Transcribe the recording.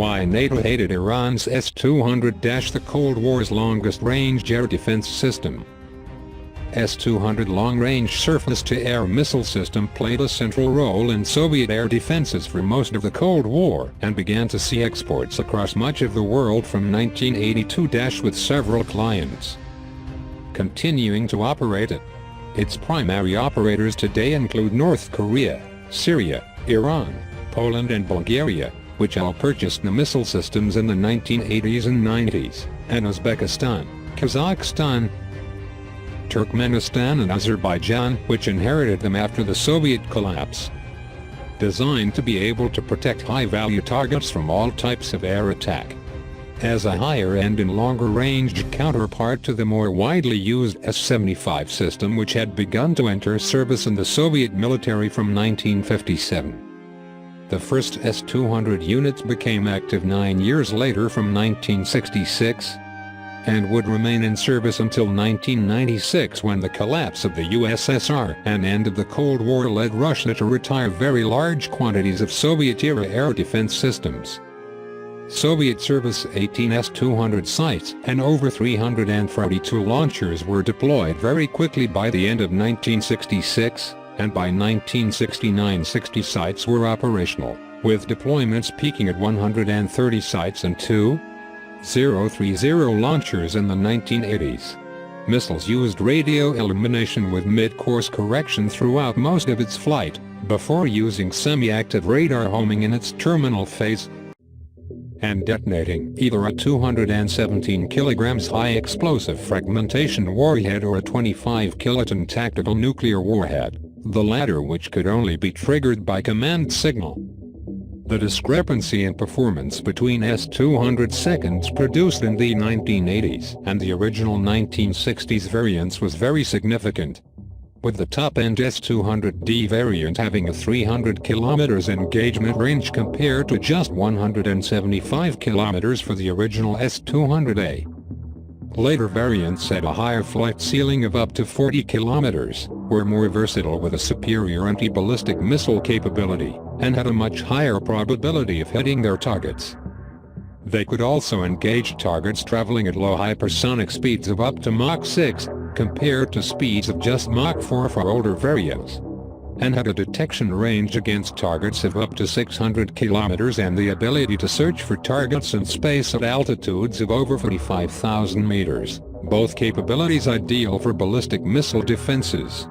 Why NATO hated Iran's S-200, the Cold War's longest-range air defense system. S-200 long-range surface-to-air missile system played a central role in Soviet air defenses for most of the Cold War and began to see exports across much of the world from 1982 with several clients continuing to operate it. Its primary operators today include North Korea, Syria, Iran, Poland and Bulgaria, which all purchased the missile systems in the 1980s and 90s, and Uzbekistan, Kazakhstan, Turkmenistan and Azerbaijan, which inherited them after the Soviet collapse. Designed to be able to protect high-value targets from all types of air attack. As a higher-end and longer-range counterpart to the more widely used S-75 system which had begun to enter service in the Soviet military from 1957. The first S-200 units became active 9 years later from 1966, and would remain in service until 1996 when the collapse of the USSR and end of the Cold War led Russia to retire very large quantities of Soviet-era air defense systems. Soviet service 18 S-200 sites and over 342 launchers were deployed very quickly by the end of 1966, and by 1969 60 sites were operational, with deployments peaking at 130 sites and 2,030 launchers in the 1980s. Missiles used radio elimination with mid-course correction throughout most of its flight, before using semi-active radar homing in its terminal phase, and detonating either a 217 kg high explosive fragmentation warhead or a 25 kiloton tactical nuclear warhead, the latter which could only be triggered by command signal. The discrepancy in performance between S-200 seconds produced in the 1980s and the original 1960s variants was very significant, with the top-end S-200D variant having a 300 km engagement range compared to just 175 km for the original S-200A. Later variants had a higher flight ceiling of up to 40 km, were more versatile with a superior anti-ballistic missile capability, and had a much higher probability of hitting their targets. They could also engage targets traveling at low hypersonic speeds of up to Mach 6, compared to speeds of just Mach 4 for older variants, and had a detection range against targets of up to 600 km and the ability to search for targets in space at altitudes of over 45,000 meters, both capabilities ideal for ballistic missile defenses.